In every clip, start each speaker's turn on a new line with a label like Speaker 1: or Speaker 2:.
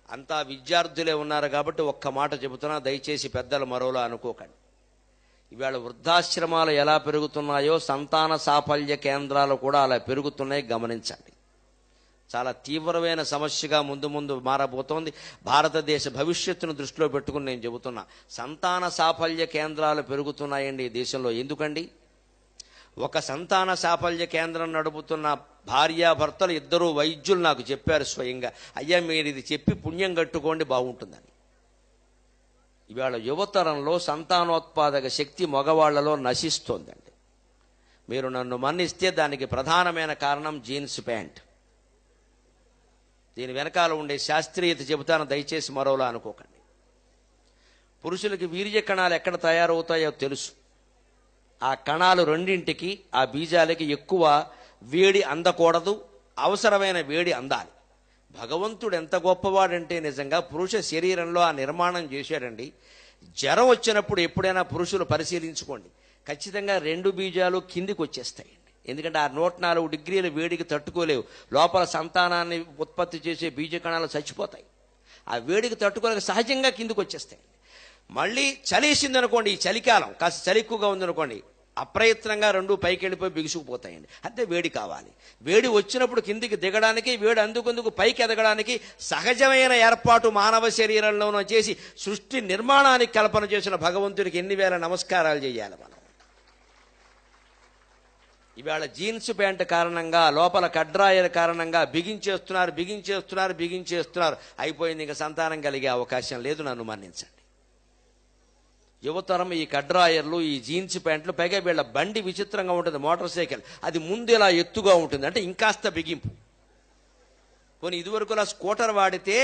Speaker 1: అంతా విద్యార్థులే ఉన్నారు కాబట్టి ఒక్క మాట చెబుతున్నా, దయచేసి పెద్దలు మరోలా అనుకోకండి. ఇవాళ వృద్ధాశ్రమాలు ఎలా పెరుగుతున్నాయో సంతాన సాఫల్య కేంద్రాలు కూడా అలా పెరుగుతున్నాయి, గమనించండి. చాలా తీవ్రమైన సమస్యగా ముందు ముందు మారబోతోంది. భారతదేశ భవిష్యత్తును దృష్టిలో పెట్టుకుని నేను చెబుతున్నా, సంతాన సాఫల్య కేంద్రాలు పెరుగుతున్నాయండి ఈ దేశంలో. ఎందుకండి? ఒక సంతాన సాఫల్య కేంద్రం నడుపుతున్న భార్యాభర్తలు ఇద్దరు వైద్యులు నాకు చెప్పారు స్వయంగా, అయ్యా మీరు ఇది చెప్పి పుణ్యం కట్టుకోండి బాగుంటుందని. ఇవాళ యువతరంలో సంతానోత్పాదక శక్తి మగవాళ్లలో నశిస్తోందండి. మీరు నన్ను మన్నిస్తే దానికి ప్రధానమైన కారణం జీన్స్ ప్యాంట్. దీని వెనకాల ఉండే శాస్త్రీయత చెబుతాను, దయచేసి మరోలా అనుకోకండి. పురుషులకి వీర్య కణాలు ఎక్కడ తయారవుతాయో తెలుసు. ఆ కణాలు రెండింటికి, ఆ బీజాలకి ఎక్కువ వేడి అందకూడదు, అవసరమైన వేడి అందాలి. భగవంతుడు ఎంత గొప్పవాడంటే నిజంగా పురుష శరీరంలో ఆ నిర్మాణం చేశాడండి. జ్వరం వచ్చినప్పుడు ఎప్పుడైనా పురుషులు పరిశీలించుకోండి, ఖచ్చితంగా 2 బీజాలు కిందికి వచ్చేస్తాయండి. ఎందుకంటే ఆ 104 డిగ్రీల వేడికి తట్టుకోలేవు. లోపల సంతానాన్ని ఉత్పత్తి చేసే బీజ కణాలు చచ్చిపోతాయి. ఆ వేడికి తట్టుకోలేక సహజంగా కిందికి వచ్చేస్తాయండి. మళ్ళీ చలేసింది అనుకోండి, ఈ చలికాలం కాస్త చలి ఎక్కువగా ఉందనుకోండి, అప్రయత్నంగా 2 పైకి వెళ్ళిపోయి బిగుసుకుపోతాయండి. అంటే వేడి కావాలి. వేడి వచ్చినప్పుడు కిందికి దిగడానికి, వేడి అందుకుందుకు పైకి ఎదగడానికి సహజమైన ఏర్పాటు మానవ శరీరంలోనూ చేసి సృష్టి నిర్మాణానికి కల్పన చేసిన భగవంతుడికి ఎన్ని వేల నమస్కారాలు చేయాలి మనం. ఇవాళ జీన్స్ ప్యాంట్ కారణంగా, లోపల కడ్రాయల కారణంగా బిగించేస్తున్నారు. అయిపోయింది, ఇంకా సంతానం కలిగే అవకాశం లేదు. నన్ను మన్నించండి. యువతరం ఈ కడ్రాయర్లు, ఈ జీన్స్ ప్యాంట్లు, పైగా వీళ్ళ బండి విచిత్రంగా ఉంటుంది, మోటార్ సైకిల్. అది ముందు ఇలా ఎత్తుగా ఉంటుంది, అంటే ఇంకాస్త బిగింపు. పోనీ ఇదివరకులా స్కూటర్ వాడితే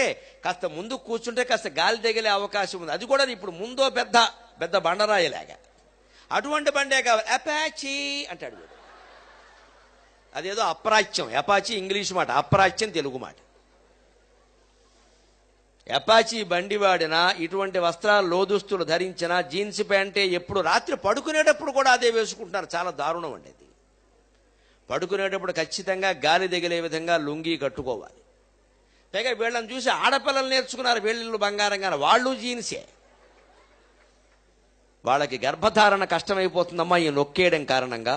Speaker 1: కాస్త ముందు కూర్చుంటే కాస్త గాలి తగిలే అవకాశం ఉంది. అది కూడా ఇప్పుడు ముందో పెద్ద పెద్ద బండరాయలాగా. అటువంటి బండే కావాలి. అపాచీ అంటాడు వీడు. అదేదో అప్రాచ్యం. అపాచీ ఇంగ్లీష్ మాట, అప్రాచ్యం తెలుగు మాట. అపాచీ బండి వాడినా, ఇటువంటి వస్త్రాలు లోదుస్తులు ధరించినా, జీన్స్ ప్యాంటే ఎప్పుడు రాత్రి పడుకునేటప్పుడు కూడా అదే వేసుకుంటున్నారు. చాలా దారుణం అండి అది. పడుకునేటప్పుడు ఖచ్చితంగా గాలి తగిలే విధంగా లుంగీ కట్టుకోవాలి. పైగా వీళ్ళని చూసి ఆడపిల్లలు నేర్చుకున్నారు, వీళ్ళు బంగారంగా, వాళ్ళు జీన్సే. వాళ్ళకి గర్భధారణ కష్టమైపోతుందమ్మా ఈ నొక్కేయడం కారణంగా.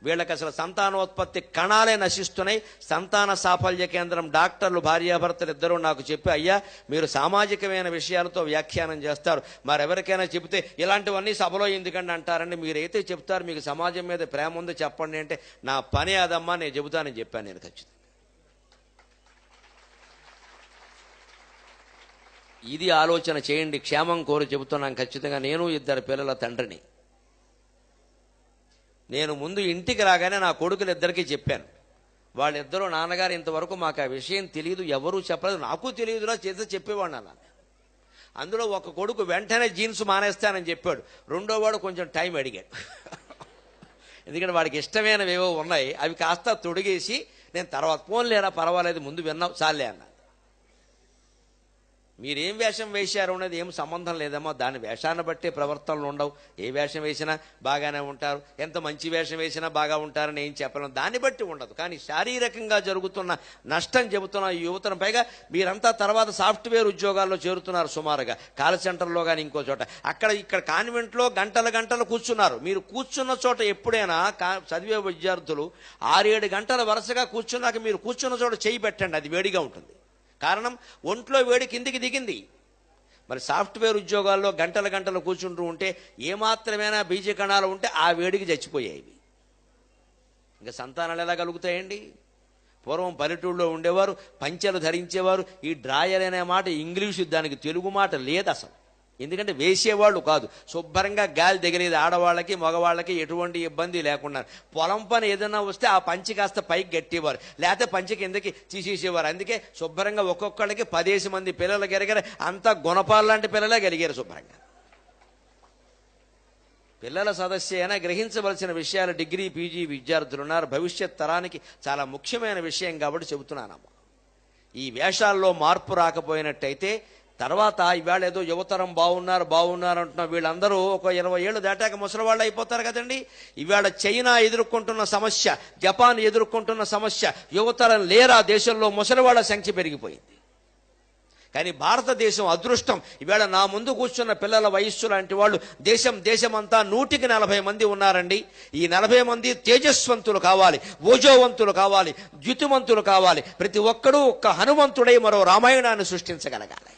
Speaker 1: వీళ్ళకి అసలు సంతానోత్పత్తి కణాలే నశిస్తున్నాయి. సంతాన సాఫల్య కేంద్రం డాక్టర్లు భార్యాభర్తలు ఇద్దరూ నాకు చెప్పి, అయ్యా మీరు సామాజికమైన విషయాలతో వ్యాఖ్యానం చేస్తారు, మరెవరికైనా చెబితే ఇలాంటివన్నీ సభలో ఎందుకండి అంటారండి, మీరైతే చెప్తారు, మీకు సమాజం మీద ప్రేమ ఉంది చెప్పండి అంటే, నా పని అదమ్మా, నేను చెబుతానని చెప్పాను నేను ఖచ్చితంగా. ఇది ఆలోచన చేయండి. క్షేమం కోరి చెబుతున్నాను ఖచ్చితంగా. నేను 2 పిల్లల తండ్రిని. నేను ముందు ఇంటికి రాగానే నా కొడుకులిద్దరికీ చెప్పాను. వాళ్ళిద్దరూ, నాన్నగారు ఇంతవరకు మాకు ఆ విషయం తెలియదు, ఎవరూ చెప్పలేదు, నాకు తెలియదురా చేస్తే చెప్పేవాడు అన్న. అందులో ఒక కొడుకు వెంటనే జీన్స్ మానేస్తానని చెప్పాడు. రెండో వాడు కొంచెం టైం అడిగాడు. ఎందుకంటే వాడికి ఇష్టమైనవి ఏవో ఉన్నాయి, అవి కాస్త తొడిగేసి నేను తర్వాత పోన్లేరా పర్వాలేదు ముందు విన్నావు చాలే అన్న. మీరేం వేషం వేశారు అనేది ఏం సంబంధం లేదమ్మా, దాని వేషాన్ని బట్టే ప్రవర్తనలు ఉండవు. ఏ వేషం వేసినా బాగానే ఉంటారు, ఎంత మంచి వేషం వేసినా బాగా ఉంటారని ఏం చెప్పలేం, దాన్ని బట్టి ఉండదు. కానీ శారీరకంగా జరుగుతున్న నష్టం చెబుతున్న ఈ యువతను. పైగా మీరంతా తర్వాత సాఫ్ట్వేర్ ఉద్యోగాల్లో చేరుతున్నారు సుమారుగా, కాల్ సెంటర్లో కానీ ఇంకో చోట. ఇక్కడ కాన్వెంట్లో గంటలు కూర్చున్నారు. మీరు కూర్చున్న చోట ఎప్పుడైనా చదివే విద్యార్థులు 6-7 గంటల వరుసగా కూర్చున్నాక మీరు కూర్చున్న చోట చేయి పెట్టండి, అది వేడిగా ఉంటుంది. కారణం ఒంట్లో వేడి కిందికి దిగింది. మరి సాఫ్ట్వేర్ ఉద్యోగాల్లో గంటలు కూర్చుంటూ ఉంటే ఏమాత్రమైనా బీజ కణాలు ఉంటే ఆ వేడికి చచ్చిపోయాయి. ఇంకా సంతానాలు ఎలా కలుగుతాయండి? పూర్వం పల్లెటూళ్ళలో ఉండేవారు, పంచెలు ధరించేవారు. ఈ డ్రాయర్ అనే మాట ఇంగ్లీషు, దానికి తెలుగు మాట లేదు అసలు. ఎందుకంటే వేసేవాళ్ళు కాదు, శుభ్రంగా గాలి తగిలేది. ఆడవాళ్ళకి మగవాళ్ళకి ఎటువంటి ఇబ్బంది లేకుండా. పొలం పని ఏదైనా వస్తే ఆ పంచి కాస్త పైకి గట్టేవారు, లేకపోతే పంచి కిందకి తీసేసేవారు. అందుకే శుభ్రంగా ఒక్కొక్కళ్ళకి 10 మంది పిల్లలు కలిగారు. అంతా గుణపాలు లాంటి పిల్లలే కలిగారు శుభ్రంగా. పిల్లల సదస్సు అయినా గ్రహించవలసిన విషయాలు డిగ్రీ పీజీ విద్యార్థులు ఉన్నారు. భవిష్యత్ తరానికి చాలా ముఖ్యమైన విషయం కాబట్టి చెబుతున్నానమ్మా. ఈ వేషాల్లో మార్పు రాకపోయినట్టయితే తర్వాత ఇవాళ ఏదో యువతరం బాగున్నారు అంటున్నా, వీళ్ళందరూ ఒక 20 ఏళ్ళు దాటాక ముసలివాళ్ళు అయిపోతారు కదండి. ఇవాళ చైనా ఎదుర్కొంటున్న సమస్య, జపాన్ ఎదుర్కొంటున్న సమస్య, యువతరం లేరా దేశంలో ముసలివాళ్ల సంఖ్య పెరిగిపోయింది. కానీ భారతదేశం అదృష్టం, ఈవేళ నా ముందు కూర్చున్న పిల్లల వయస్సు లాంటి వాళ్ళు దేశమంతా 140 మంది ఉన్నారండి. ఈ 40 మంది తేజస్వంతులు కావాలి, ఓజోవంతులు కావాలి, ద్యుతిమంతులు కావాలి. ప్రతి ఒక్కడూ ఒక్క హనుమంతుడై మరో రామాయణాన్ని సృష్టించగలగాలి.